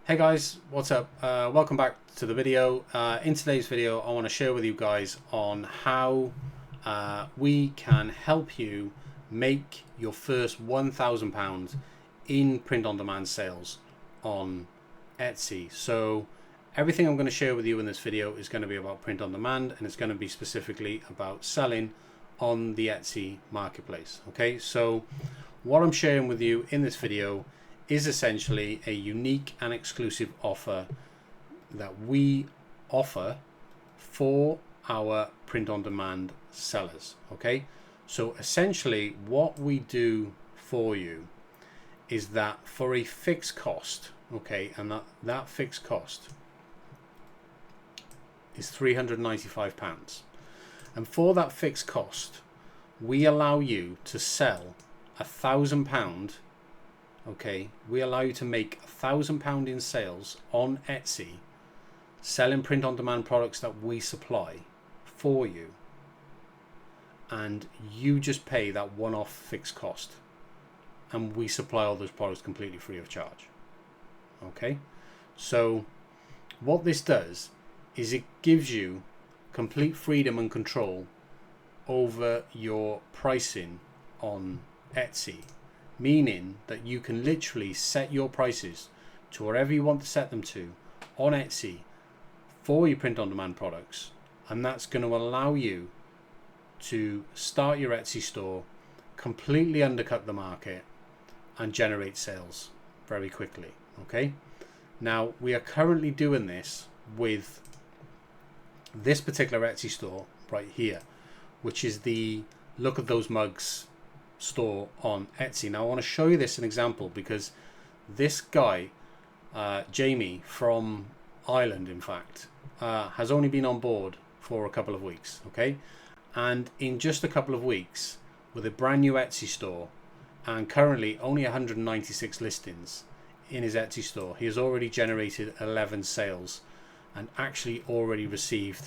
Hey guys, what's up? Welcome back to the video. In today's video, I want to share with you guys on how we can help you make your first £1,000 in print-on-demand sales on Etsy. So everything I'm going to share with you in this video is going to be about print-on-demand, and it's going to be specifically about selling on the Etsy marketplace. Okay, so what I'm sharing with you in this video is essentially a unique and exclusive offer that we offer for our print-on-demand sellers. Okay, so essentially what we do for you is that for a fixed cost, okay, and that fixed cost is £395, and for that fixed cost we allow you to sell £1,000. Okay, we allow you to make £1,000 in sales on Etsy, selling print-on-demand products that we supply for you, and you just pay that one-off fixed cost, and we supply all those products completely free of charge. Okay, so what this does is it gives you complete freedom and control over your pricing on Etsy, meaning that you can literally set your prices to wherever you want to set them to on Etsy for your print-on-demand products, and that's going to allow you to start your Etsy store, completely undercut the market, and generate sales very quickly. Okay, now we are currently doing this with this particular Etsy store right here, which is the Look at Those Mugs store on Etsy. Now I want to show you this an example, because this guy Jamie from Ireland, in fact, has only been on board for a couple of weeks. Okay, and in just a couple of weeks, with a brand new Etsy store and currently only 196 listings in his Etsy store, he has already generated 11 sales and actually already received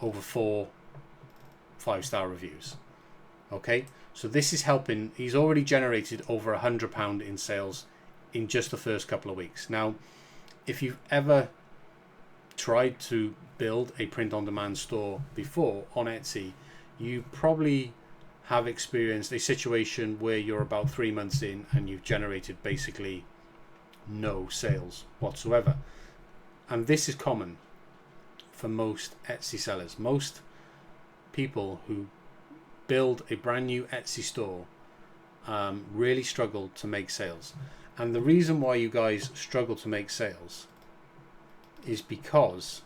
over 4 5-star reviews. Okay, so this is helping. He's already generated over £100 in sales in just the first couple of weeks. Now, if you've ever tried to build a print-on-demand store before on Etsy, you probably have experienced a situation where you're about 3 months in and you've generated basically no sales whatsoever. And this is common for most Etsy sellers. Most people who build a brand new Etsy store really struggle to make sales. And the reason why you guys struggle to make sales is because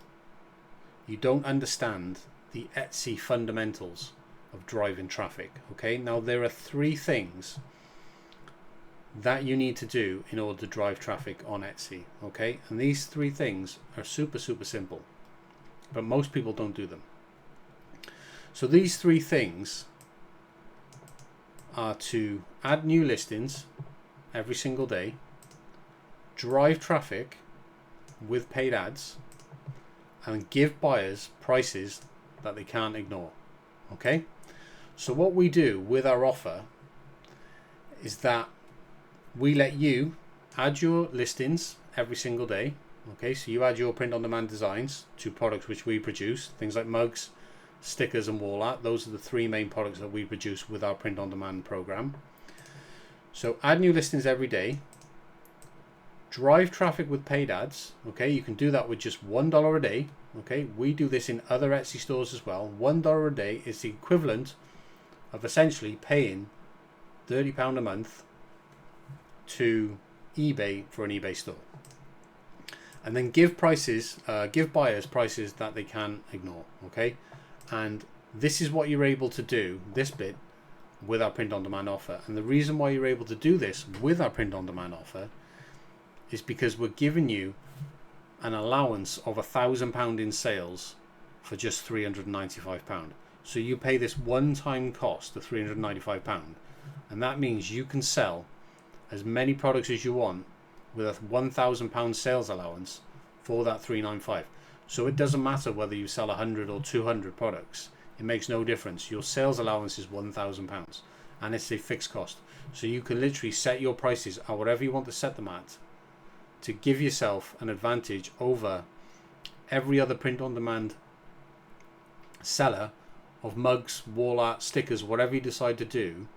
you don't understand the Etsy fundamentals of driving traffic. Okay, now there are 3 things that you need to do in order to drive traffic on Etsy. Okay, and these 3 things are super simple, but most people don't do them. So these 3 things are to add new listings every single day, drive traffic with paid ads, and give buyers prices that they can't ignore. Okay, so what we do with our offer is that we let you add your listings every single day. Okay, so you add your print-on-demand designs to products which we produce, things like mugs, stickers and wall art. Those are the 3 main products that we produce with our print-on-demand program. So add new listings every day, drive traffic with paid ads. Okay, you can do that with just $1 a day. Okay, we do this in other Etsy stores as well. $1 a day is the equivalent of essentially paying £30 a month to eBay for an eBay store, and then give buyers prices that they can ignore. Okay, and this is what you're able to do, this bit, with our print-on-demand offer. And the reason why you're able to do this with our print-on-demand offer is because we're giving you an allowance of £1,000 in sales for just £395. So you pay this one-time cost of £395, and that means you can sell as many products as you want with a £1,000 sales allowance for that $395. So it doesn't matter whether you sell 100 or 200 products. It makes no difference. Your sales allowance is £1,000, and it's a fixed cost. So you can literally set your prices at whatever you want to set them at, to give yourself an advantage over every other print-on-demand seller of mugs, wall art, stickers, whatever you decide to do.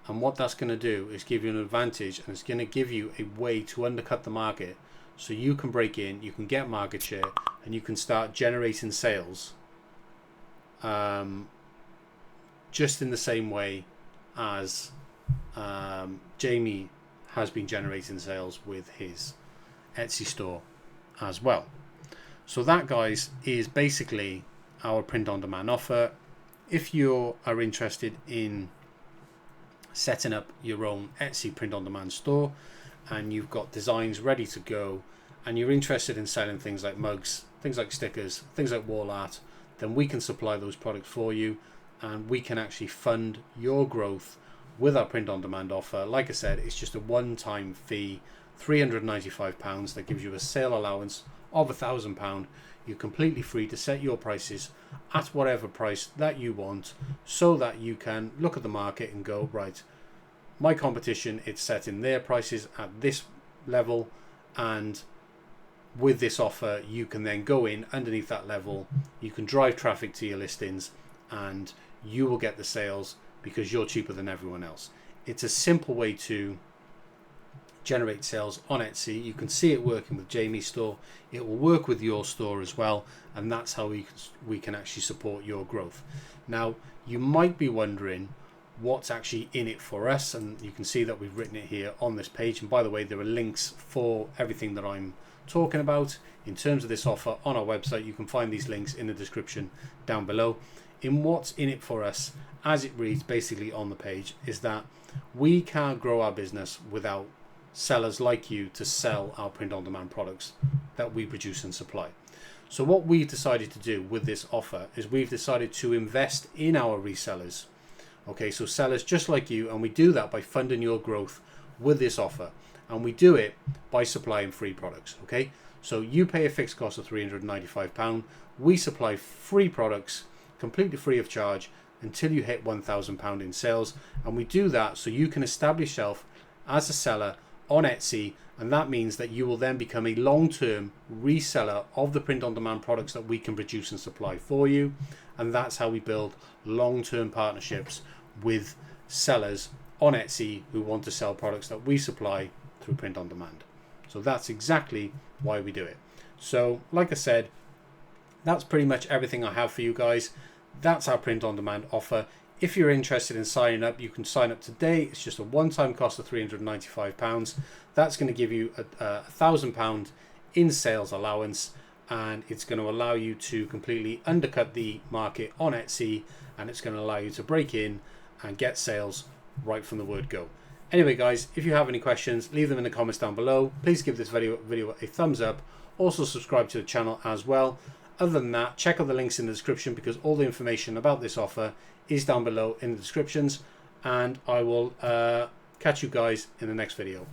And what that's going to do is give you an advantage, and it's going to give you a way to undercut the market so you can break in, you can get market share, and you can start generating sales just in the same way as Jamie has been generating sales with his Etsy store as well. So that, guys, is basically our print-on-demand offer. If you are interested in setting up your own Etsy print-on-demand store and you've got designs ready to go and you're interested in selling things like mugs, things like stickers, things like wall art, then we can supply those products for you, and we can actually fund your growth with our print-on-demand offer. Like I said, it's just a one-time fee, £395, that gives you a sale allowance of £1,000. You're completely free to set your prices at whatever price that you want, so that you can look at the market and go, right, my competition, it's setting their prices at this level, and with this offer you can then go in underneath that level, you can drive traffic to your listings, and you will get the sales because you're cheaper than everyone else. It's a simple way to generate sales on Etsy. You can see it working with Jamie's store. It will work with your store as well, and that's how we can actually support your growth. Now, you might be wondering what's actually in it for us, and you can see that we've written it here on this page. And by the way, there are links for everything that I'm talking about in terms of this offer on our website. You can find these links in the description down below. In what's in it for us, as it reads basically on the page, is that we can't grow our business without sellers like you to sell our print-on-demand products that we produce and supply. So what we've decided to do with this offer is we've decided to invest in our resellers. Okay, so sellers just like you, and we do that by funding your growth with this offer, and we do it by supplying free products. Okay, so you pay a fixed cost of £395. We supply free products completely free of charge until you hit £1,000 in sales, and we do that so you can establish yourself as a seller on Etsy, and that means that you will then become a long-term reseller of the print-on-demand products that we can produce and supply for you. And that's how we build long-term partnerships with sellers on Etsy who want to sell products that we supply through print-on-demand. So that's exactly why we do it. So like I said, that's pretty much everything I have for you guys. That's our print-on-demand offer. If you're interested in signing up, you can sign up today. It's just a one-time cost of £395. That's going to give you a £1,000 in sales allowance, and it's going to allow you to completely undercut the market on Etsy, and it's going to allow you to break in and get sales right from the word go. Anyway, guys, if you have any questions, leave them in the comments down below. Please give this video a thumbs up. Also subscribe to the channel as well. Other than that, check out the links in the description, because all the information about this offer is down below in the descriptions, and I will catch you guys in the next video.